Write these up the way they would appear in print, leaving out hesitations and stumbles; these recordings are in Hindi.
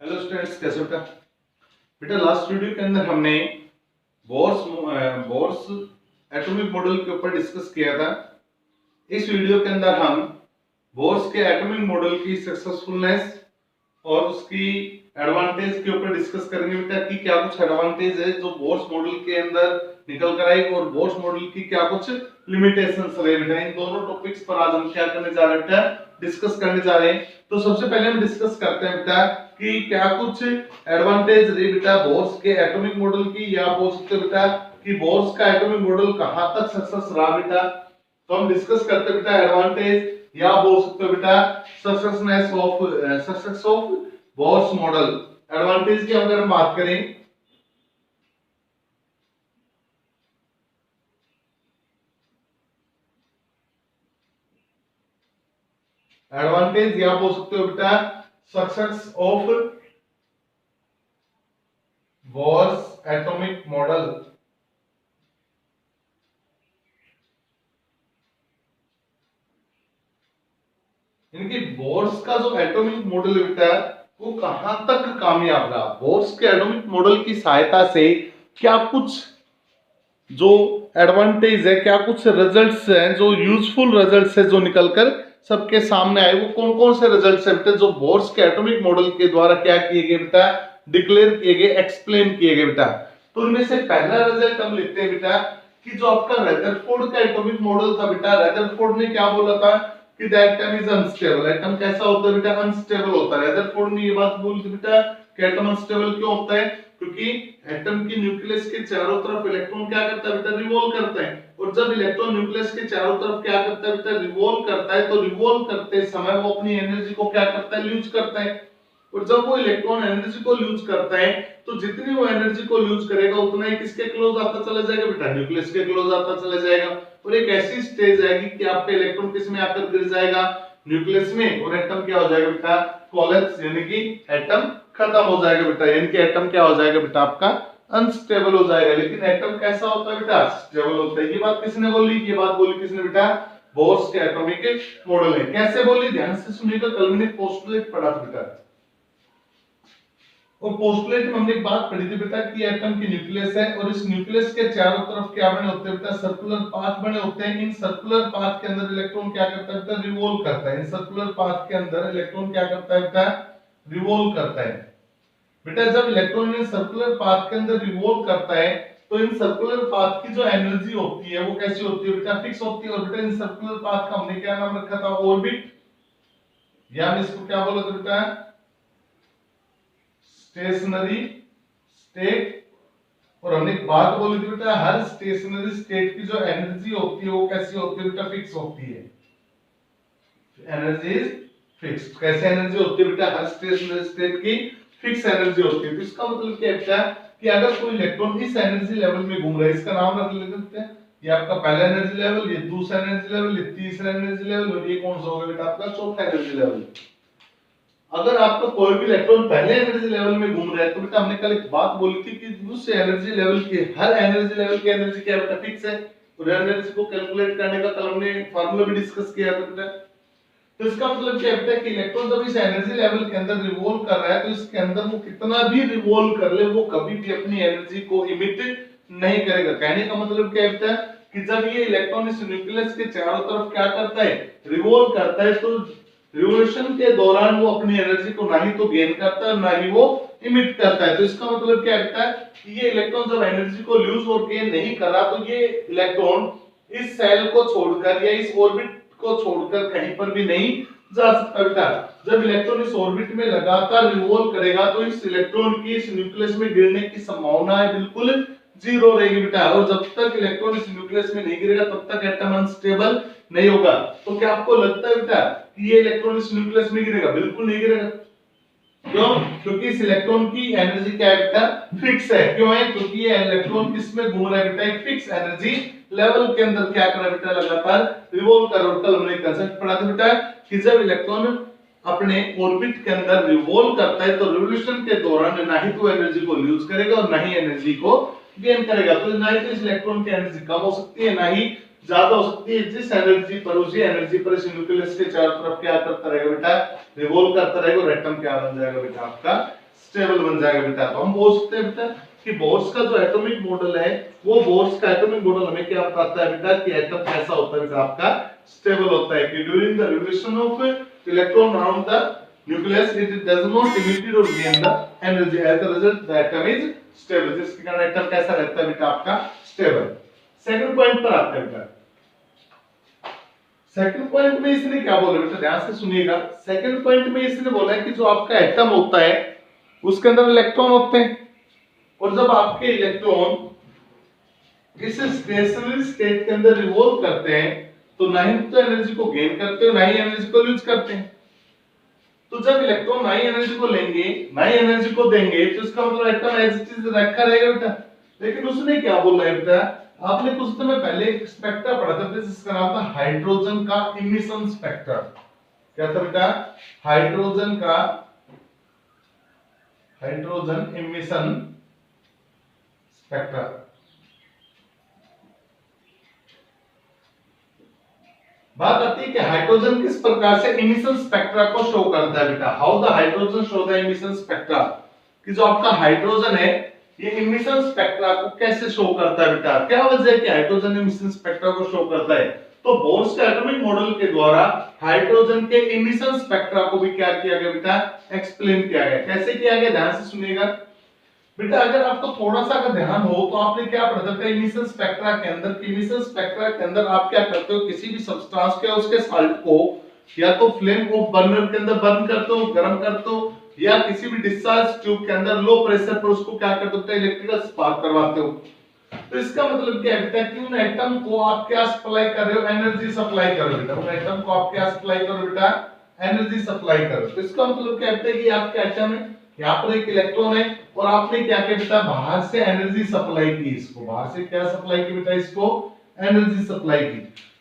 हेलो स्टूडेंट्स, कैसे हो बेटा? बेटा लास्ट वीडियो के अंदर हमने बोर्स एटॉमिक मॉडल के ऊपर डिस्कस किया था। इस वीडियो के अंदर हम बोर्स के एटॉमिक मॉडल की सक्सेसफुलनेस और उसकी एडवांटेज के ऊपर डिस्कस करेंगे बेटा कि क्या कुछ एडवांटेज है जो बोर्स मॉडल के अंदर निकल कर आएगी और बोर्स मॉडल की क्या कुछ लिमिटेशंस रहे बेटा। इन दोनों टॉपिक्स पर आज हम क्या करने जा रहे हैं बेटा, डिस्कस करने जा रहे हैं। तो सबसे पहले हम डिस्कस करते हैं बेटा कि क्या कुछ एडवांटेज रही बेटा बोर्स के एटॉमिक मॉडल की, या बोल सकते बेटा कि बोर्स का एटॉमिक मॉडल कहां तक सक्सेस रहा बेटा। तो हम डिस्कस करते बेटा एडवांटेज, या बोल सकते हो बेटा success of Bohr's model. Advantage की अगर हम बात करें, एडवांटेज या बोल सकते हो बेटा success of bourse atomic model. इनकी बोर्स का जो एटॉमिक मॉडल है बेटा वो कहां तक कामयाब रहा। बोर्स के एटॉमिक मॉडल की सहायता से क्या कुछ जो एडवांटेज है, क्या कुछ रिजल्ट्स हैं, जो यूजफुल रिजल्ट्स है जो निकलकर सबके सामने आए, वो कौन कौन से रिजल्ट्स हैं बेटा जो बोर्स के एटॉमिक मॉडल के द्वारा क्या किए गए बेटा, डिक्लेयर किए गए, एक्सप्लेन किए गए बेटा। तो इनमें से पहला रिजल्ट हम लिखते हैं बेटा कि जो आपका रदरफोर्ड का एटॉमिक मॉडल था बेटा, रदरफोर्ड ने क्या बोला था कि the atom is unstable. Atom कैसा होता है बेटा, अनस्टेबल होता है। रदरफोर्ड ने ये बात बोली थी बेटा कि एटम अनस्टेबल क्यों होता है, क्योंकि एटम की न्यूक्लियस के चारों तरफ इलेक्ट्रॉन क्या करता है बेटा, रिवॉल्व करता है। और जब इलेक्ट्रॉन न्यूक्लियस के चारों तरफ क्या करता है बेटा, रिवॉल्व करता है, तो रिवॉल्व करते समय वो अपनी एनर्जी को क्या करता है, लूज करता है। और जब वो इलेक्ट्रॉन एनर्जी को लूज करता है तो जितनी वो एनर्जी को लूज करेगा उतना ही किसके क्लोज आता चला जाएगा बेटा, न्यूक्लियस के क्लोज आता चला जाएगा। और एक ऐसी स्टेज आएगी कि आपका इलेक्ट्रॉन किस में आकर गिर जाएगा, न्यूक्लियस में, और एटम क्या हो जाएगा बेटा, कोलैप्स, यानी कि एटम खत्म हो जाएगा बेटा। यानी कि एटम क्या हो जाएगा बेटा, आपका अनस्टेबल हो जाएगा। लेकिन एटम कैसा होता है बेटा, स्टेबल होता है। ये बात किसने बोली, ये बात बोली किसने बेटा, बोर्स के एटॉमिक मॉडल ने। कैसे बोली, ध्यान से सुनिएगा, कल मैंने पोस्टुलेट पढ़ा था बेटा। और पोस्टुलेट में हमने एक बात पढ़ी थी बेटा कि एटम की न्यूक्लियस है और इस न्यूक्लियस के चारों तरफ क्या बने होते हैं बेटा, सर्कुलर पाथ बने होते हैं। इन सर्कुलर पाथ के अंदर इलेक्ट्रॉन क्या करता है बेटा, रिवॉल्व करता है। इन सर्कुलर पाथ के अंदर इलेक्ट्रॉन क्या करता है बेटा, रिवॉल्व करता है। बेटा जब इलेक्ट्रॉन इन सर्कुलर पाथ के अंदर रिवॉल्व करता है तो इन सर्कुलर पाथ की जो एनर्जी होती है वो कैसी होती है बेटा, फिक्स होती है। और बेटा इन सर्कुलर पाथ का हमने क्या नाम रखा था, ऑर्बिट, या हम इसको क्या बोला था बेटा, स्टेशनरी स्टेट। और हमने एक बात बोली थी बेटा, हर स्टेशनरी स्टेट की जो एनर्जी होती है वो कैसी होती है बेटा, फिक्स होती है। Energy is fixed. कैसे एनर्जी होती है बेटा, हर स्टेशनरी स्टेट की फिक्स एनर्जी होती है। तो इसका मतलब क्या बेटा कि अगर कोई इलेक्ट्रॉन इस एनर्जी लेवल में घूम रहा है, इसका नाम रख लेते हैं, ये आपका पहला एनर्जी लेवल, ये दूसरा एनर्जी लेवल, ये तीसरा एनर्जी लेवल, और ये कौन सा होगा बेटा, आपका चौथा एनर्जी लेवल। अगर आपका कोई भी इलेक्ट्रॉन पहले एनर्जी लेवल में घूम रहा है तो बेटा हमने कल एक बात बोली थी कि दूसरे एनर्जी लेवल के हर एनर्जी लेवल की एनर्जी क्या बेटा, फिक्स है। और एनर्जी को कैलकुलेट करने का कल हमने फार्मूला भी डिस्कस किया था बेटा। तो इसका मतलब क्या है कि इलेक्ट्रॉन जब इस एनर्जी लेवल के अंदर रिवॉल्व कर रहा है तो इसके अंदर वो कितना भी रिवॉल्व कर ले वो कभी भी अपनी एनर्जी को इमिट नहीं करेगा। कहने का मतलब क्या है कि जब ये इलेक्ट्रॉन इस न्यूक्लियस के चारों तरफ क्या करता है, रिवॉल्व करता है, तो रिवोल्यूशन के दौरान वो अपनी एनर्जी को ना ही तो गेन करता है ना ही वो इमिट करता है। तो इसका मतलब क्या है कि ये इलेक्ट्रॉन जब एनर्जी को लूज और गेन नहीं कर रहा तो ये इलेक्ट्रॉन इस सेल को छोड़कर या इस ऑर्बिट को छोड़कर कहीं पर भी नहीं जा सकता बेटा। जब इलेक्ट्रॉन इस ऑर्बिट में लगातार रिवॉल्व करेगा तो इस इलेक्ट्रॉन की इस न्यूक्लियस में गिरने की संभावना है बिल्कुल जीरो रहेगी बेटा। और जब तक इलेक्ट्रॉन इस न्यूक्लियस में नहीं गिरेगा तब तक एटम अनस्टेबल नहीं होगा। तो क्या आपको लगता है बेटा कि ये इलेक्ट्रॉन इस न्यूक्लियस में गिरेगा? बिल्कुल नहीं गिरेगा। क्यों? क्योंकि इस इलेक्ट्रॉन की एनर्जी क्या है बेटा, फिक्स है। क्यों है? क्योंकि ये इलेक्ट्रॉन किसमें घूम रहा है बेटा, एक फिक्स एनर्जी लेवल के अंदर क्या कर रहा है बेटा, लगातार रिवॉल्व कर रहा है। कल हमने कंसेप्ट पढ़ा था बेटा कि जब इलेक्ट्रॉन अपने ऑर्बिट के अंदर रिवॉल्व करता है तो रिवोल्यूशन के दौरान ना ही तो एनर्जी को लूज करेगा और ना ही एनर्जी को गेन करेगा। तो ना ही तो इस इलेक्ट्रॉन की एनर्जी कम हो सकती है ना ही ज्यादा हो सकती है। जिस एनर्जी पर उसी एनर्जी पर न्यूक्लियस के चारों तरफ क्या करता रहेगा बेटा, रिवॉल्व करता रहेगा और एटम क्या बन जाएगा बेटा, आपका स्टेबल बन जाएगा बेटा। तो हम बोल सकते हैं बेटा कि बोर्स का जो एटॉमिक मॉडल है, वो बोर्स का एटॉमिक मॉडल हमें क्या बताता है बेटा कि एटम कैसा होता है बेटा, आपका स्टेबल होता है। कि during the revolution of electron around the nucleus it does not emit or gain the energy, as the result the atom is stable. जिसके कारण एटम कैसा रहता है बेटा, आपका स्टेबल। सेकंड पॉइंट पर आते हैं बेटा। सेकंड पॉइंट में इसने क्या बोला बेटा, ध्यान से सुनिएगा। सेकंड पॉइंट में इसने बोला है कि जो आपका एटम होता है उसके अंदर इलेक्ट्रॉन होते हैं, और जब आपके इलेक्ट्रॉन इस स्टेशनरी स्टेट के अंदर रिवॉल्व करते हैं तो ना ही तो एनर्जी को गेन करते हैं, ना ही एनर्जी को लूज करते हैं। तो जब इलेक्ट्रॉन ना ही एनर्जी को लेंगे ना ही एनर्जी को देंगे, तो इसका मतलब एटम एज इट इज रखा रहेगा बेटा। लेकिन उसने क्या बोला है बेटा, आपने कुछ समय पहले एक स्पेक्ट्रा पढ़ा था जिसका नाम था हाइड्रोजन का इमिशन स्पेक्ट्रा। क्या था बेटा, हाइड्रोजन का हाइड्रोजन इमिशन स्पेक्ट्रा। बात आती है कि हाइड्रोजन किस प्रकार से इमिशन स्पेक्ट्रा को शो करता है बेटा। How the hydrogen show the emission spectra, कि जो आपका हाइड्रोजन है ये इमिशन स्पेक्ट्रा को कैसे शो करता है बेटा। क्या वजह है कि हाइड्रोजन इमिशन स्पेक्ट्रा को शो करता है, तो बोर्स के एटॉमिक मॉडल के द्वारा हाइड्रोजन के इमिशन स्पेक्ट्रा को भी क्या किया गया बेटा, एक्सप्लेन किया गया। कैसे किया गया, ध्यान से सुनिएगा बेटा। अगर आपको थोड़ा सा अगर ध्यान हो तो आपने क्या पढ़ा था इमिशन स्पेक्ट्रा के अंदर, इमिशन स्पेक्ट्रा के अंदर आप क्या करते हो, किसी भी सब्सटेंस के उसके साल्ट को या तो फ्लेम ऑफ बर्नर के अंदर बर्न करते हो, गर्म करते हो, या किसी भी डिस्चार्ज ट्यूब के अंदर लो प्रेशर पर उसको क्या करते हो, इलेक्ट्रिकल स्पार्क करवाते हो। तो इसका मतलब क्या है कि उन एटम को आप क्या सप्लाई कर रहे हो, एनर्जी सप्लाई कर रहे हो बेटा। उन एटम को आप क्या सप्लाई कर रहे हो बेटा, एनर्जी सप्लाई कर रहे हो। तो इसका मतलब क्या है कि आपके एटम है, यहाँ पर एक इलेक्ट्रॉन है और आपने क्या किया बेटा, बाहर से एनर्जी सप्लाई की इसको। बाहर से क्या सप्लाई की बेटा, इसको एनर्जी सप्लाई की।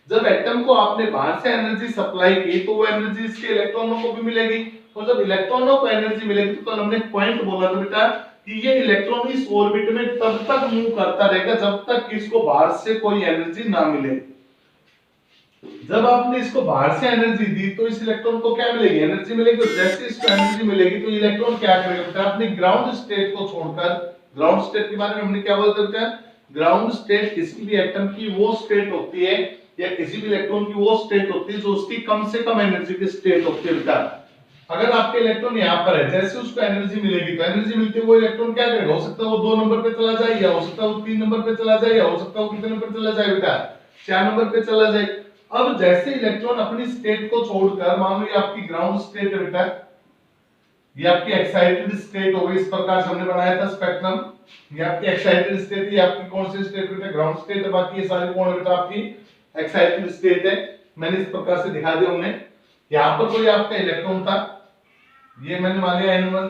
जब एटम को आपने बाहर से एनर्जी सप्लाई की तो वो एनर्जी इसके इलेक्ट्रॉनों को भी मिलेगी, और जब इलेक्ट्रॉनों को एनर्जी मिलेगी तो कल हमने पॉइंट बोला था बेटा कि ये इलेक्ट्रॉन इस ऑर्बिट में तब तक मूव करता रहेगा जब तक इसको बाहर से कोई एनर्जी ना मिले। जब आपने इसको बाहर से एनर्जी दी तो इस इलेक्ट्रॉन को क्या मिलेगी, एनर्जी मिलेगी। और जैसे इसको एनर्जी मिलेगी तो इलेक्ट्रॉन क्या करेगा बेटा, अपने ग्राउंड स्टेट को छोड़कर, ग्राउंड स्टेट के बारे में हमने क्या बोलते थे, ग्राउंड स्टेट किसी भी एटम की वो स्टेट होती है या किसी भी इलेक्ट्रॉन की वो स्टेट होती है जो उसकी कम से कम एनर्जी की स्टेट होती है बेटा। अगर आपके इलेक्ट्रॉन यहाँ पर है, जैसे उसको एनर्जी मिलेगी तो एनर्जी मिलती है वो इलेक्ट्रॉन क्या करेगा, हो सकता है वो 2 नंबर पे चला जाए, या हो सकता है वो 3 नंबर पे चला जाए, या हो सकता है वो कितने नंबर पे चला जाए बेटा, 4 नंबर पे चला जाए। अब जैसे इलेक्ट्रॉन अपनी स्टेट को छोड़कर, मान लो ये आपकी ग्राउंड स्टेट है बेटा, ये आपकी एक्साइटेड स्टेट हो गई, इस प्रकार से हमने बनाया था स्पेक्ट्रम। ये आपकी एक्साइटेड स्टेट, ये आपकी कौन सी स्टेट बेटा, ग्राउंड स्टेट है। बाकी ये सारे कौन है बेटा, आपकी एक्साइटेड स्टेट है। मैंने इस प्रकार से दिखा दिया हमने। यहाँ पर कोई आपका इलेक्ट्रॉन था, ये मैंने मान लिया n1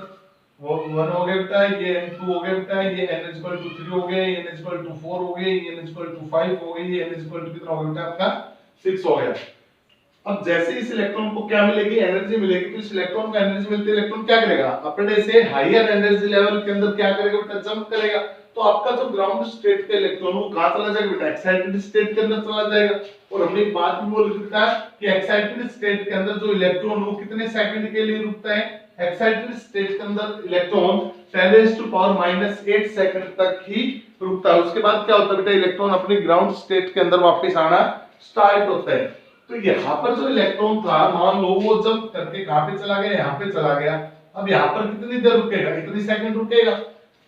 वो 1 हो गया बेटा, ये n2 हो गया बेटा, ये n=3 हो गया, ये n=4 हो गया, ये n=5 हो गई, ये n= कितना हो गया बेटा, आपका 6 हो गया। अब जैसे इस इलेक्ट्रॉन को क्या मिलेगी, एनर्जी मिलेगी, तो इस इलेक्ट्रॉन को एनर्जी मिलती है, इलेक्ट्रॉन क्या करेगा, अपने से हायर एनर्जी लेवल के अंदर क्या करेगा बेटा, जंप करेगा। तो आपका जो ग्राउंड स्टेट का इलेक्ट्रॉन वो कहां चला जाएगा बेटा, एक्साइटेड स्टेट के अंदर चला जाएगा। और हमने एक बात भी बोली बेटा कि एक्साइटेड स्टेट के अंदर जो इलेक्ट्रॉन वो कितने सेकंड के लिए रुकता है, एक्साइटेड स्टेट के अंदर इलेक्ट्रॉन 10⁻⁻⁸ सेकंड तक ही रुकता है। उसके बाद क्या होता है बेटा, इलेक्ट्रॉन अपनी ग्राउंड स्टेट के अंदर वापस आना स्टार्ट होता है। तो यहाँ पर जो इलेक्ट्रॉन था, मान लो वो जब करके कहां पे चला गया, यहाँ पे चला गया। अब यहाँ पर कितनी देर रुकेगा, इतनी सेकंड रुकेगा।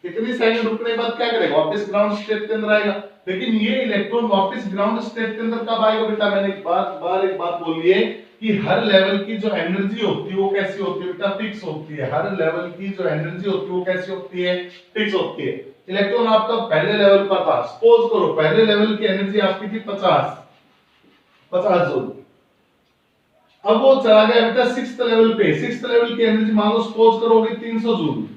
इतनी सेकंड रुकने के बाद क्या करेगा, वापस ग्राउंड स्टेट के अंदर आएगा। लेकिन ये इलेक्ट्रॉन वापस ग्राउंड स्टेट के अंदर कब आएगा बेटा, मैंने एक बात बोली है कि हर लेवल की जो एनर्जी होती है वो कैसी होती है बेटा, फिक्स होती है। हर लेवल की जो एनर्जी होती है वो कैसी होती है, फिक्स होती है। इलेक्ट्रॉन आपका पहले लेवल पर था, सपोज करो पहले लेवल की एनर्जी आपकी थी 50 जूल। अब वो चला गया बेटा 6th लेवल पे, 6th लेवल की एनर्जी मान लो सपोज करोगे 300 जूल।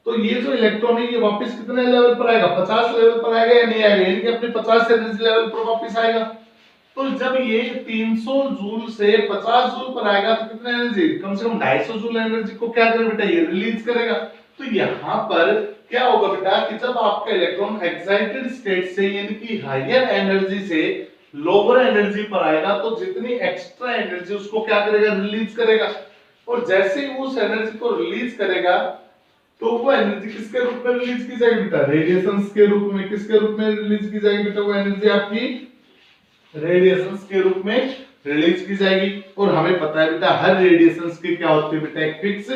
तो ये जो इलेक्ट्रॉन है ये वापस कितने लेवल पर आएगा, 50 लेवल पर आएगा या नहीं आएगा, यानी कि अपने 50 एनर्जी लेवल पर वापस आएगा। तो जब ये 300 जूल से 50 जूल पर आएगा तो कितने एनर्जी, कम से कम 250 जूल एनर्जी को क्या करेगा बेटा, ये रिलीज करेगा। तो यहाँ पर क्या होगा बेटा कि जब आपका इलेक्ट्रॉन एक्साइटेड स्टेट से यानी कि हायर एनर्जी से लोअर एनर्जी पर आएगा तो जितनी एक्स्ट्रा एनर्जी उसको क्या करेगा, रिलीज करेगा। और जैसे ही उस एनर्जी को रिलीज करेगा तो वो एनर्जी किसके रूप में रिलीज की जाएगी बेटा, रेडिएशंस के रूप में। किसके रूप में रिलीज की जाएगी बेटा वो एनर्जी आपकी, रेडिएशंस के रूप में रिलीज की जाएगी। और हमें पता है बेटा हर रेडिएशंस की क्या होती है बेटा, एक फिक्स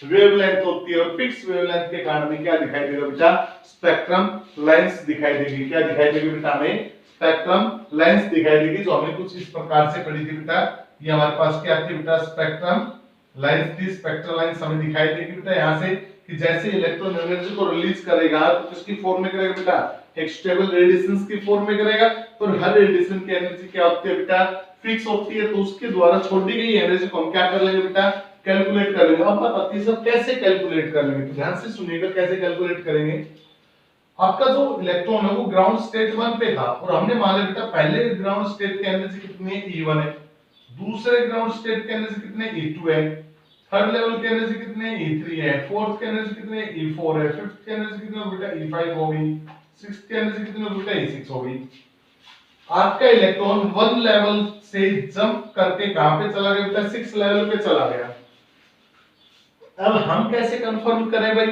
वेवलेंथ होती है। और फिक्स वेवलेंथ के कारण हमें क्या दिखाई देगा बेटा, स्पेक्ट्रम लाइंस दिखाई देगी। क्या दिखाई देगी बेटा, हमें स्पेक्ट्रम लाइंस दिखाई देगी, जो हमने कुछ इस प्रकार से पढ़ी थी बेटा। ये हमारे पास क्या थी बेटा, स्पेक्ट्रम लाइंस थी। स्पेक्ट्रल लाइंस हमें दिखाई देगी बेटा यहाँ से कि जैसे इलेक्ट्रॉन एनर्जी को रिलीज करेगा तो किसकी फॉर्म में करेगा बेटा, एक स्टेबल रेडिएशंस की फॉर्म में करेगा। और हर रेडिएशन की एनर्जी क्या होती है बेटा, फिक्स होती है। तो उसके द्वारा छोड़ दी गई एनर्जी को हम क्या कर लेंगे बेटा, कैलकुलेट कर लेंगे। अब बताइए सब कैसे कैलकुलेट कर लेंगे, तो ध्यान से सुनिएगा कैसे कैलकुलेट करेंगे। आपका जो इलेक्ट्रॉन है वो ग्राउंड स्टेट 1 पे था और हमने मान लिया बेटा पहले ग्राउंड स्टेट की एनर्जी कितनी है, E1 है। दूसरे ग्राउंड स्टेट की एनर्जी कितनी है, E2 है। थर्ड लेवल की एनर्जी कितनी है, E3 है। फोर्थ की एनर्जी कितनी है, E4 है। फिफ्थ की एनर्जी कितनी है बेटा, E5 होगी। सिक्स्थ की एनर्जी कितनी है बेटा, E6 होगी। आपका इलेक्ट्रॉन 1 लेवल से जंप करके कहां पे चला गया बेटा, 6 लेवल पे चला गया। अब हम कैसे कंफर्म करें भाई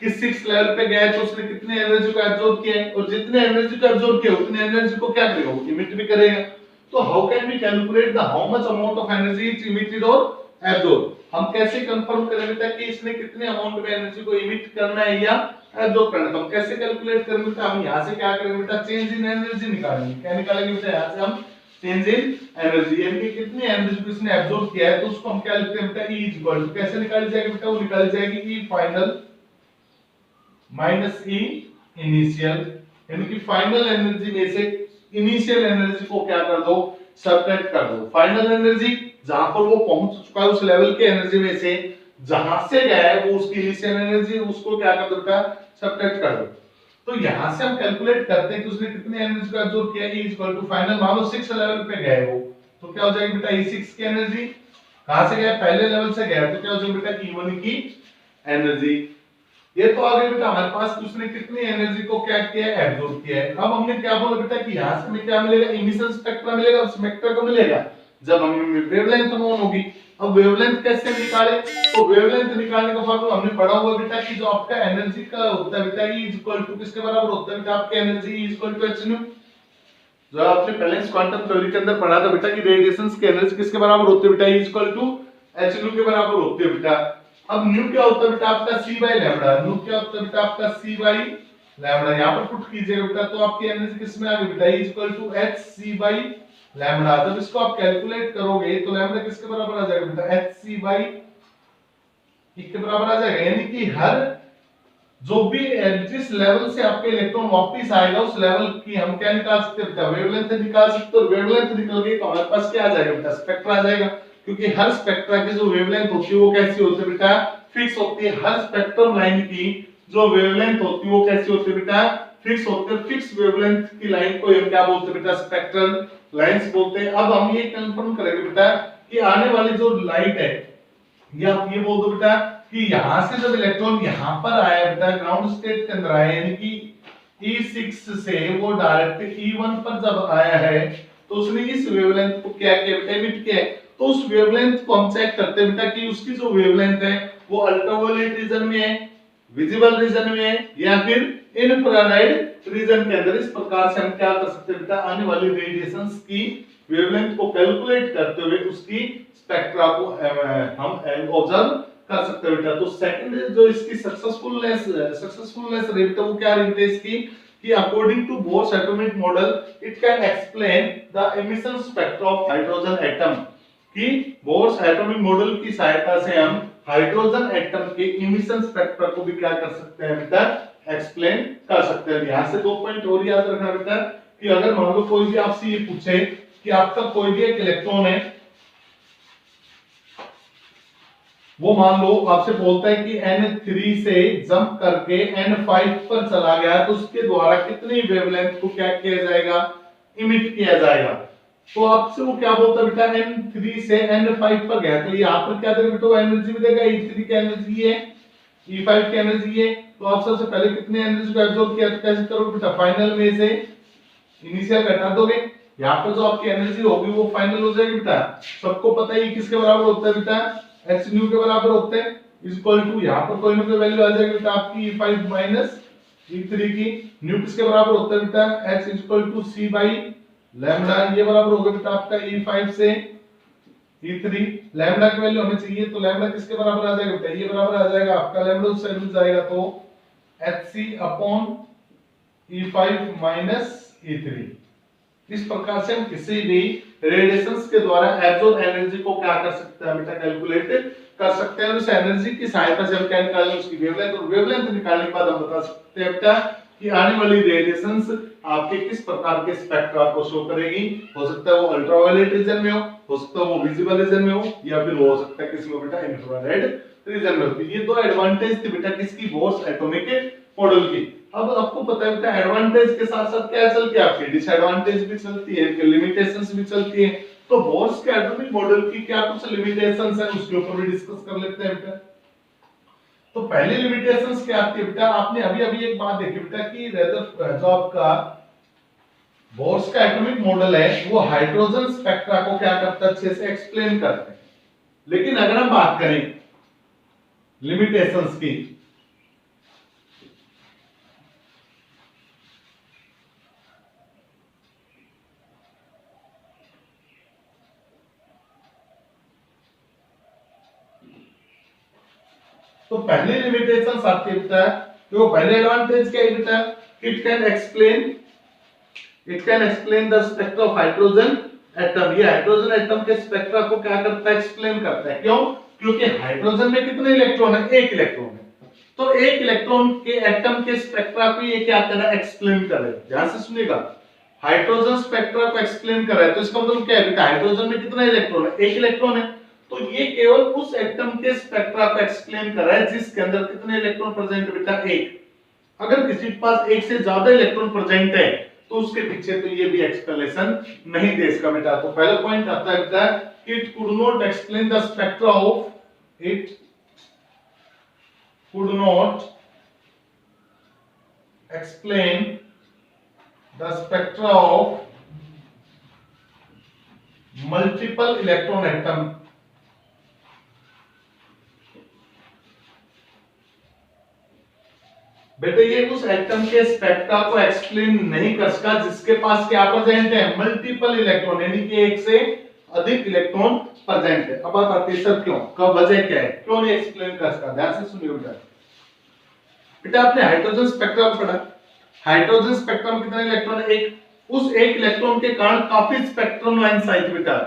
कि 6 लेवल पे गया है तो उसने कितने एनर्जी को एब्जॉर्ब किया है, और जितने एनर्जी को एब्जॉर्ब किया उतने एनर्जी को क्या करेगा, वो इमिट भी करेगा। तो how can we calculate the how much amount of energy is emitted और एब्जॉर्ब। हम कैसे कंफर्म करें बेटा कि इसने कितने अमाउंट में एनर्जी को इमिट करना है या एब्जॉर्ब करना है। तो हम कैसे कैलकुलेट करेंगे बेटा, हम यहां से क्या करेंगे बेटा, चेंज इन एनर्जी निकालेंगे। क्या निकालेंगे बेटा, यहां से हम चेंज इन एनर्जी, यानी कि कितनी एनर्जी को इसने एब्जॉर्ब किया है तो उसको हम क्या लिखते हैं बेटा, E इज इक्वल टू, कैसे निकाली जाएगी बेटा, वो निकाली जाएगी E final minus E initial. यानी कि फाइनल एनर्जी में से इनिशियल एनर्जी को क्या कर दो, सबट्रैक्ट कर दो। फाइनल एनर्जी जहां पर वो पहुंच चुका है उस लेवल की एनर्जी में से जहां से गया है वो उसकी इनिशियल एनर्जी, उसको क्या कर दो बेटा, सबट्रैक्ट कर दो। तो यहां से हम कैलकुलेट करते हैं कि उसने कितने एनर्जी को एब्जॉर्ब किया, E इक्वल टू फाइनल मान लो 6 लेवल पे गए वो, तो क्या हो जाएगी बेटा, E6 की एनर्जी। कहां से गया, पहले लेवल से गया, तो क्या हो जाएगी बेटा, E1 की एनर्जी। ये तो आ गई बेटा हमारे पास कि उसने कितनी एनर्जी को क्या किया है, एब्जॉर्ब किया है। अब हमने क्या बोला बेटा कि यहां से हमें क्या मिलेगा, इमिशन स्पेक्ट्रा मिलेगा। स्पेक्ट्रा को मिलेगा जब हमें वेवलेंथ नोन होगी। अब वेवलेंथ कैसे निकाले, तो वेवलेंथ निकालने का फॉर्मूला हमने पढ़ा हुआ बेटा कि जो आपका एनर्जी का होता है बेटा, E इक्वल टू किसके बराबर होता है बेटा, आपकी energy E equal to h nu. जो आपने पहले क्वांटम थ्योरी के अंदर पढ़ा था बेटा कि रेडिएशंस की एनर्जी किसके बराबर होती है बेटा, E equal to h nu के बराबर होती है बेटा। अब न्यू क्या होता है बेटा आपका, c बाय लैम्डा। न्यू क्या होता है बेटा आपका, c बाय लैम्डा। यहां पर पुट कीजिएगा बेटा तो आपकी एनर्जी किस में आ गई बेटा, E equal to h c by lambda. जब इसको आप कैलकुलेट करोगे तो लैम्डा किसके बराबर आ जाएगा बेटा, h c बाय e के बराबर आ जाएगा। यानी कि हर जो भी जिस लेवल से आपके इलेक्ट्रॉन वापस आएगा उस लेवल की हम क्या निकाल सकते हैं बेटा, वेवलेंथ निकाल सकते हैं। और वेवलेंथ निकल गई तो हमारे पास क्या आ जाएगा बेटा, स्पेक्ट्रा आ जाएगा। क्योंकि हर स्पेक्ट्रा की जो वेवलेंथ होती है वो कैसी होती है बेटा, फिक्स होती है। हर स्पेक्ट्रम लाइन की जो वेवलेंथ होती है वो कैसी होती है बेटा, फिक्स होती है। फिक्स वेवलेंथ की लाइन को हम क्या बोलते हैं बेटा, स्पेक्ट्रल लाइंस बोलते हैं। अब हम ये कंफर्म करेंगे बेटा कि आने वाली जो लाइट है, ये आप ये बोल दो बेटा कि यहां से जब इलेक्ट्रॉन यहां पर आया बेटा, ग्राउंड स्टेट के अंदर आया, यानी कि E6 से वो डायरेक्ट E1 पर जब आया है तो उसने इस वेवलेंथ को क्या किया बेटा, इमिट किया। तो उस वेवलेंथ को हम चेक करते हैं बेटा कि उसकी जो वेवलेंथ है वो अल्ट्रावायलेट रीजन में है, विजिबल रीजन में है, या फिर इंफ्रारेड रीजन के अंदर। इस प्रकार से हम क्या कर सकते हैं बेटा, आने वाली रेडिएशंस की वेवलेंथ को कैलकुलेट करते हुए उसकी स्पेक्ट्रा को हम ऑब्जर्व कर सकते हैं बेटा। तो सेकंड जो इसकी सक्सेसफुलनेस रही बेटा वो क्या रही बेटा इसकी, कि according to Bohr's atomic model it can explain the emission spectra of hydrogen atom. कि बोर्स एटॉमिक मॉडल की सहायता से हम हाइड्रोजन एटम के इमिशन स्पेक्ट्रा को भी क्या कर सकते हैं बेटा, एक्सप्लेन कर सकते हैं। यहां से 2 पॉइंट और याद रखना बेटा कि अगर मान लो कोई भी आपसे ये पूछे कि आपका कोई भी एक इलेक्ट्रॉन है, वो मान लो आपसे बोलता है कि N3 से जंप करके N5 पर चला गया तो उसके द्वारा कितनी वेवलेंथ को क्या किया जाएगा, इमिट किया जाएगा। तो आपसे वो क्या बोलता है बेटा, N3 से N5 पर गया तो यहाँ पर क्या देगा बेटा, एनर्जी भी देगा। E3 की एनर्जी है, E5 की एनर्जी है। तो आप सबसे पहले कितने एनर्जी को एब्जॉर्ब किया, तो कैसे करोगे बेटा, फाइनल में से इनिशियल घटा दोगे। यहाँ पर जो आपकी एनर्जी होगी वो फाइनल हो जाएगी बेटा। सबको पता है किसके बराबर होता है बेटा, h न्यू के बराबर होते हैं इज इक्वल टू, यहां पर कोई ना कोई वैल्यू आ जाएगी बेटा आपकी E5 माइनस E3 की। न्यू किसके बराबर होता है बेटा, h is equal to c by lambda, ये बराबर होगा बेटा आपका E5 से E3। लैम्डा की वैल्यू हमें चाहिए, तो लैम्डा किसके बराबर आ जाएगा बेटा, ये बराबर आ जाएगा आपका लैम्डा उस साइड में जाएगा तो hc upon E5 minus E3। इस प्रकार से हम किसी भी रेडिएशंस के द्वारा एब्जॉर्ब एनर्जी को क्या कर सकते हैं बेटा, कैलकुलेट कर सकते हैं। और उस एनर्जी की सहायता से हम क्या निकालें, उसकी वेवलेंथ, और वेवलेंथ निकालने के बाद हम बता सकते हैं बेटा कि आने वाली रेडिएशंस आपके किस प्रकार के स्पेक्ट्रा को शो करेगी। हो सकता है वो अल्ट्रावायलेट रीजन में हो सकता है वो विजिबल रीजन में हो, या फिर हो सकता है किसी में बेटा इंफ्रारेड रीजन में हो। ये दो एडवांटेज थी बेटा किसकी, बोर्स एटॉमिक मॉडल की। अब आपको पता है बेटा एडवांटेज के साथ साथ क्या चलती है आपकी, डिसएडवांटेज भी चलती है, लिमिटेशंस भी चलती है। तो बोर्स के एटॉमिक मॉडल की क्या कुछ लिमिटेशंस है उसके ऊपर भी डिस्कस कर लेते हैं बेटा। तो पहली लिमिटेशंस क्या आती है बेटा, आपने अभी अभी एक बात देखी बेटा कि जो आपका बोर्स का एटॉमिक मॉडल है वो हाइड्रोजन स्पेक्ट्रा को क्या करता है, अच्छे से एक्सप्लेन करते हैं। लेकिन अगर हम बात करें लिमिटेशंस की, तो पहली लिमिटेशंस आती है बेटा, तो पहले एडवांटेज क्या है बेटा, it can explain the spectra of hydrogen atom. ये हाइड्रोजन एटम के स्पेक्ट्रा को क्या करता है, एक्सप्लेन करता है। क्यों, क्योंकि हाइड्रोजन में कितने इलेक्ट्रॉन है, एक इलेक्ट्रॉन है। तो एक इलेक्ट्रॉन के एटम के स्पेक्ट्रा को ये क्या कर रहा है, एक्सप्लेन कर रहा है। ध्यान से सुनिएगा, हाइड्रोजन स्पेक्ट्रा को एक्सप्लेन कर रहा है, तो इसका मतलब क्या है बेटा, हाइड्रोजन में कितने इलेक्ट्रॉन है, एक इलेक्ट्रॉन है। तो ये केवल उस एटम के स्पेक्ट्रा को एक्सप्लेन कर रहा है जिसके अंदर कितने इलेक्ट्रॉन प्रेजेंट है बेटा, एक। अगर किसी के पास एक से ज्यादा इलेक्ट्रॉन प्रेजेंट है तो उसके पीछे तो ये भी एक्सप्लेनेशन नहीं दे इसका बेटा। तो पहला पॉइंट आता है बेटा, it could not explain the spectra of, it could not explain the spectra of multiple electron atom. बेटे ये उस एटम के स्पेक्ट्रा को एक्सप्लेन नहीं कर सका जिसके पास क्या प्रेजेंट है, मल्टीपल इलेक्ट्रॉन, यानी कि एक से अधिक इलेक्ट्रॉन प्रेजेंट है। अब बात आती है सर क्यों, कब, वजह क्या है, क्यों नहीं एक्सप्लेन कर सका। ध्यान से सुनिए बेटा, बेटा आपने हाइड्रोजन स्पेक्ट्रा पढ़ा, हाइड्रोजन स्पेक्ट्रम में कितने इलेक्ट्रॉन है, एक। उस एक इलेक्ट्रॉन के कारण काफी स्पेक्ट्रम लाइंस आई थी बेटा,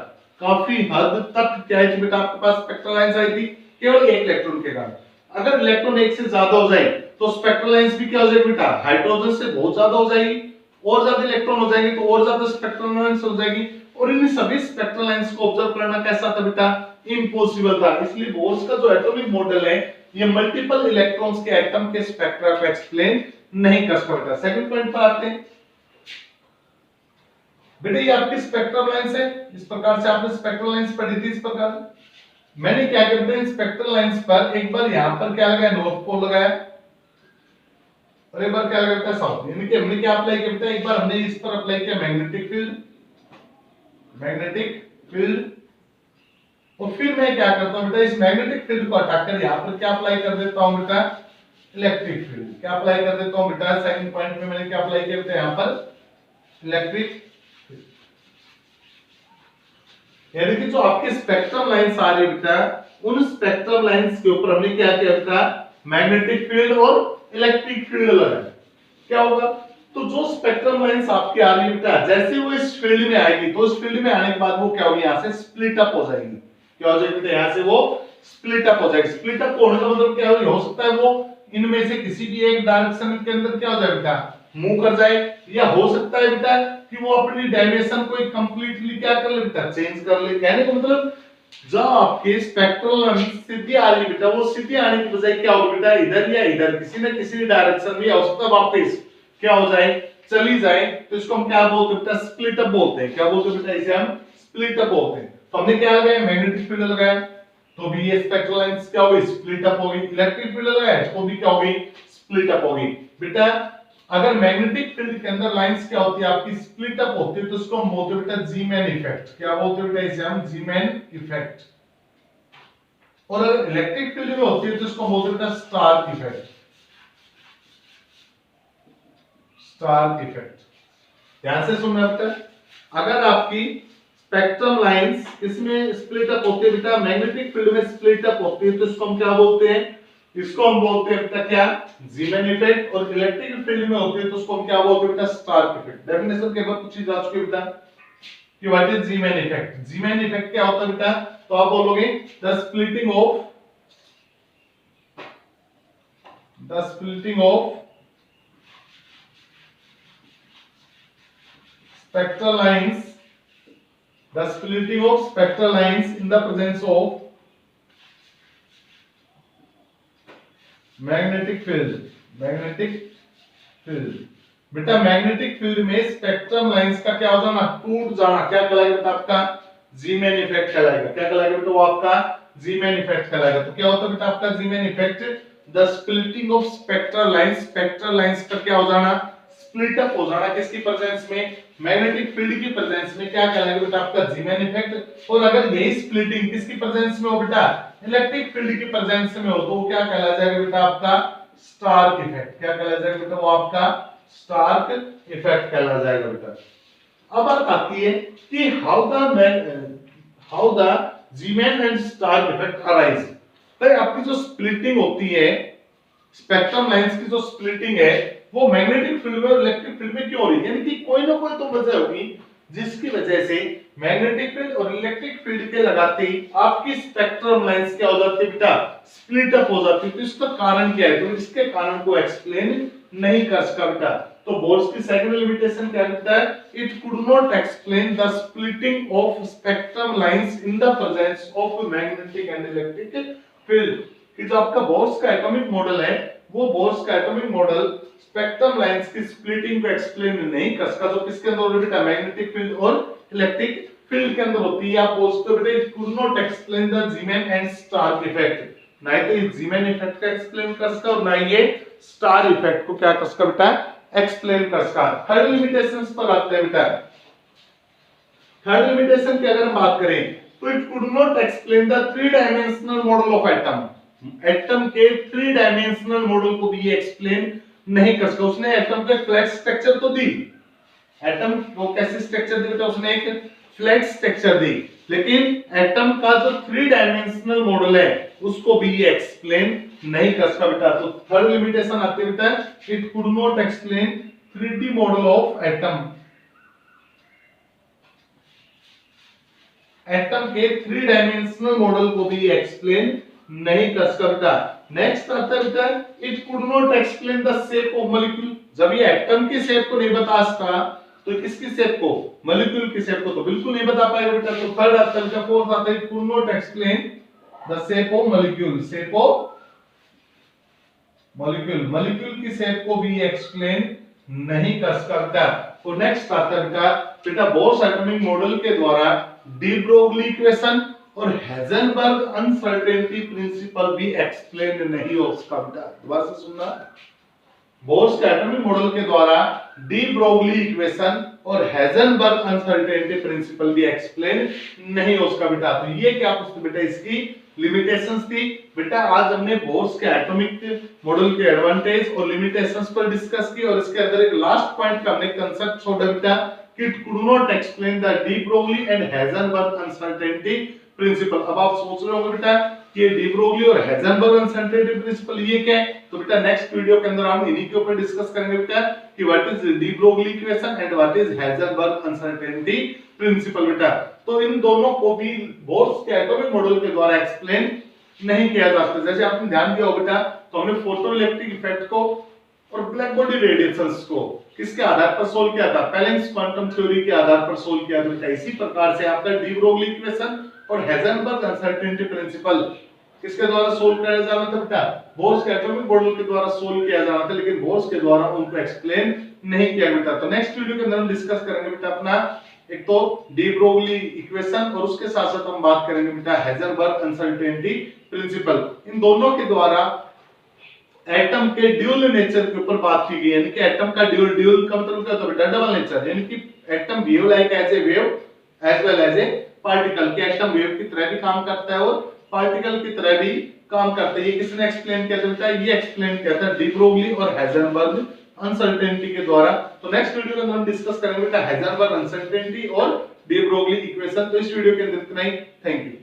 काफी हद तक क्या है बेटा आपके पास स्पेक्ट्रल लाइंस आई थी केवल एक इलेक्ट्रॉन के कारण। अगर इलेक्ट्रॉन एक से ज्यादा हो जाए तो स्पेक्ट्रल लाइंस भी क्या हो जाएगी बेटा, हाइड्रोजन से बहुत ज्यादा हो जाएगी, और ज्यादा इलेक्ट्रॉन हो जाएंगे तो और ज्यादा स्पेक्ट्रल लाइंस हो जाएगी। और इन सभी स्पेक्ट्रल लाइंस को ऑब्जर्व करना कैसा था बेटा, इम्पॉसिबल था। इसलिए बोर्स का जो एटॉमिक मॉडल है ये मल्टीपल इलेक्ट्रॉन्स के एटम के स्पेक्ट्रा को एक्सप्लेन नहीं कर सकता। सेकंड पॉइंट पर आते हैं बेटे, ये आपकी स्पेक्ट्रल लाइंस है, इस प्रकार से आपने स्पेक्ट्रल लाइंस पढ़ी थी। इस प्रकार मैंने क्या किया बेटा, स्पेक्ट्रल लाइंस पर एक बार यहां पर क्या लगाया, नॉर्थ पोल लगाया, और एक बार क्या लगाया बेटा, साउथ। यानी कि हमने क्या अप्लाई किया बेटा, एक बार हमने इस पर अप्लाई किया मैग्नेटिक फील्ड, और फिर मैं क्या करता हूं बेटा, इस मैग्नेटिक फील्ड को हटाकर यहां पर क्या अप्लाई कर देता हूं बेटा, इलेक्ट्रिक फील्ड। क्या अप्लाई कर देता हूं बेटा, सेकंड पॉइंट में मैंने क्या अप्लाई किया बेटा, यहां पर इलेक्ट्रिक। यानी कि जो आपके स्पेक्ट्रम लाइंस आ रही है बेटा, उन स्पेक्ट्रम लाइंस के ऊपर हमने क्या किया बेटा, मैग्नेटिक फील्ड और इलेक्ट्रिक फील्ड लगाया। क्या होगा, तो जो स्पेक्ट्रम लाइंस आपकी आ रही है बेटा, जैसे वो इस फील्ड में आएगी तो इस फील्ड में आने के बाद वो क्या होगी, यहां से स्प्लिट अप हो जाएगी। क्या हो जाएगी बेटा, यहां से वो स्प्लिट अप हो जाएगी। स्प्लिट अप होने का मतलब क्या हो सकता है, वो इनमें से किसी भी एक डायरेक्शन के अंदर क्या हो जाए बेटा, मूव कर जाए, या हो सकता है बेटा कि वो अपनी डायमेंशन को कंप्लीटली क्या कर ले बेटा, चेंज कर ले। कहने का मतलब जो आपके स्पेक्ट्रल लाइंस सीधी आ रही बेटा, वो सीधी आने की बजाय क्या होगा बेटा, इधर या इधर किसी न किसी डायरेक्शन में हो सकता है वापस क्या हो जाए, चली जाए। तो इसको हम क्या बोलते हैं बेटा, स्प्लिट अप बोलते हैं। क्या बोलते हैं बेटा, इसे हम स्प्लिट अप बोलते हैं। तो हमने क्या लगाया, मैग्नेटिक फील्ड लगाया, तो भी ये स्पेक्ट्रल लाइंस क्या होगी, स्प्लिट अप होगी। इलेक्ट्रिक फील्ड लगाया तो भी क्या होगी, स्प्लिट अप होगी। बेटा अगर मैग्नेटिक फील्ड के अंदर लाइंस क्या होती है आपकी, स्प्लिट अप होती है, तो इसको हम बोलते हैं बेटा जी मैन इफेक्ट। क्या बोलते हैं बेटा, इसे हम जी मैन इफेक्ट। और अगर इलेक्ट्रिक फील्ड में होती है तो इसको बोलते हैं स्टार्क इफेक्ट। स्टार्क इफेक्ट ध्यान से सुनना बेटा। अगर आपकी स्पेक्ट्रम लाइंस इसमें स्प्लिट अप होती है बेटा, मैग्नेटिक फील्ड में स्प्लिट अप होती है, तो इसको हम क्या बोलते हैं? इसको हम बोलते हैं बेटा क्या? Zeeman effect. और इलेक्ट्रिक फील्ड में होती है तो उसको हम क्या बोलते हैं बेटा? Stark effect. डेफिनेशन के बाद पूछी जा चुकी है बेटा कि what is Zeeman effect. Zeeman effect क्या होता है बेटा? तो आप बोलोगे the splitting of spectral lines, the splitting of spectral lines in the presence of magnetic field। बेटा मैग्नेटिक फील्ड में स्पेक्ट्रम लाइंस का क्या हो जाना? टूट जाना। क्या कहलाएगा बेटा? आपका जीमैन इफेक्ट कहलाएगा। क्या कहलाएगा बेटा? वो आपका जीमैन इफेक्ट कहलाएगा। तो क्या होता है बेटा आपका Zeeman effect? The splitting of spectral lines का क्या हो जाना? स्प्लिट अप हो जाना। किसकी प्रेजेंस में? मैग्नेटिक फील्ड की प्रेजेंस में। क्या कहलाएगा बेटा? आपका जीमैन इफेक्ट। और अगर यही स्प्लिटिंग किसकी प्रेजेंस में हो बेटा? इलेक्ट्रिक फील्ड की प्रेजेंस में हो तो वो क्या कहलाया जाएगा बेटा? आपका स्टार्क इफेक्ट। क्या कहलाया जाएगा बेटा? वो आपका स्टार्क इफेक्ट कहलाया जाएगा बेटा। अब बात आती है कि how the Zeeman and Stark effect arise. तो आपकी जो स्प्लिटिंग होती है, स्पेक्ट्रम लाइंस की जो स्प्लिटिंग है, वो मैग्नेटिक फील्ड में और इलेक्ट्रिक फील्ड में क्यों हो रही है? यानी कि कोई ना कोई तो वजह होगी जिसकी वजह से मैग्नेटिक फील्ड और इलेक्ट्रिक फील्ड के लगाते ही आपकी स्पेक्ट्रम लाइंस क्या हो जाती है बेटा? स्प्लिट अप हो जाती है। तो इसका कारण क्या है? तो इसके कारण को एक्सप्लेन नहीं कर सका बेटा। तो बोर्स की सेकंड लिमिटेशन क्या कहता है? It could not explain the splitting of spectrum lines in the presence of magnetic and electric field. कि जो आपका बोर्स का एटॉमिक मॉडल है, वो बोर्स का एटॉमिक मॉडल स्पेक्ट्रम लाइंस की स्प्लिटिंग को एक्सप्लेन नहीं कर सका। जो किसके अंदर होती है बेटा? मैग्नेटिक फील्ड और इलेक्ट्रिक फील्ड के अंदर होती है। आप बोलते हो बेटा it could not explain the Zeeman and Stark effect. ना ही तो ये जीमैन इफेक्ट का एक्सप्लेन कर सका और ना ये स्टार इफेक्ट को क्या कर सका बेटा? एक्सप्लेन कर सका। थर्ड लिमिटेशंस पर आते हैं बेटा। थर्ड लिमिटेशन की अगर हम बात करें तो it could not explain the three dimensional model of atom. Atom के थ्री डायमेंशनल मॉडल को भी एक्सप्लेन नहीं कर सका। उसने एटम के फ्लैट स्ट्रक्चर तो दी, एटम को कैसे स्ट्रक्चर दी बेटा? उसने एक फ्लैट स्ट्रक्चर दी, लेकिन एटम का जो थ्री डायमेंशनल मॉडल है उसको भी ये एक्सप्लेन नहीं कर सका बेटा। तो थर्ड लिमिटेशन आती है बेटा, it could not explain 3D model of atom. Atom के थ्री डायमेंशनल मॉडल को भी एक्सप्लेन नहीं कर सका बेटा। नेक्स्ट आता है बेटा, it could not explain the shape of molecule. जब ये एटम की शेप को नहीं बता सका तो किसकी शेप को? मॉलिक्यूल की शेप को तो बिल्कुल नहीं बता पाएगा बेटा। तो थर्ड आता है बेटा, फोर्थ आता है, it could not explain the shape of molecule. Shape of molecule की शेप को भी एक्सप्लेन नहीं कर सकता। तो नेक्स्ट आता है बेटा बोर्स एटॉमिक मॉडल के द्वारा डी ब्रोगली इक्वेशन और हेजनबर्ग अनसर्टेनिटी प्रिंसिपल भी एक्सप्लेन नहीं हो सका बेटा। दोबारा से सुनना, बोर्स के एटॉमिक मॉडल के द्वारा डी ब्रोगली इक्वेशन और हेजनबर्ग अनसर्टेनिटी प्रिंसिपल भी एक्सप्लेन नहीं हो सका बेटा। तो ये क्या पूछते बेटा? इसकी लिमिटेशंस थी बेटा। आज हमने बोर्स के एटॉमिक मॉडल के एडवांटेज और लिमिटेशंस पर डिस्कस की और इसके अंदर एक लास्ट पॉइंट का हमने कंसेप्ट छोड़ा बेटा कि it could not explain the de Broglie and Heisenberg uncertainty principle. अब आप सोच रहे होंगे बेटा कि डी ब्रोगली और हेजनबर्ग अनसर्टेनिटी प्रिंसिपल ये क्या है? तो बेटा नेक्स्ट वीडियो के अंदर हम इन्हीं के ऊपर डिस्कस करेंगे बेटा कि what is de Broglie equation and what is Heisenberg uncertainty principle बेटा। तो इन दोनों को भी बोर्स के एटॉमिक मॉडल के द्वारा एक्सप्लेन नहीं किया जा सकता। जैसे आपने ध्यान दिया हो बेटा, तो हमने फोटोइलेक्ट्रिक इफेक्ट को और ब्लैक बॉडी रेडिएशंस को किसके आधार पर सोल्व किया था? पैलेंक्स क्वांटम थ्योरी के आधार पर सोल्व किया था। इसी प्रकार से आपका डी ब्रोगली इक्वेशन और हेजनबर्ग अनसर्टेनिटी प्रिंसिपल किसके द्वारा सोल्व किया जाना था बेटा? बोर्स के एटॉमिक मॉडल के द्वारा सोल्व किया जाना था, लेकिन बोर्स के द्वारा उनको एक्सप्लेन नहीं किया बेटा। तो नेक्स्ट वीडियो के अंदर हम डिस्कस करेंगे बेटा अपना एक तो डी ब्रोगली इक्वेशन और उसके साथ साथ हम बात करेंगे बेटा हेजनबर्ग अनसर्टेनिटी प्रिंसिपल। इन दोनों के द्वारा एटम के ड्यूल नेचर के ऊपर बात की गई, यानी कि एटम का ड्यूल का मतलब क्या होता है बेटा? डबल नेचर, यानी कि atom behave like as a wave as well as a particle. कि एटम वेव की तरह भी काम करता है और पार्टिकल की तरह भी काम करते हैं। ये किसने एक्सप्लेन किया था बेटा? ये एक्सप्लेन किया था डी ब्रोगली और हाइजेनबर्ग अनसर्टेनिटी के द्वारा। तो नेक्स्ट वीडियो के अंदर हम डिस्कस करेंगे बेटा हाइजेनबर्ग अनसर्टेनिटी और डी ब्रोगली इक्वेशन। तो इस वीडियो के अंदर इतना ही। Thank you.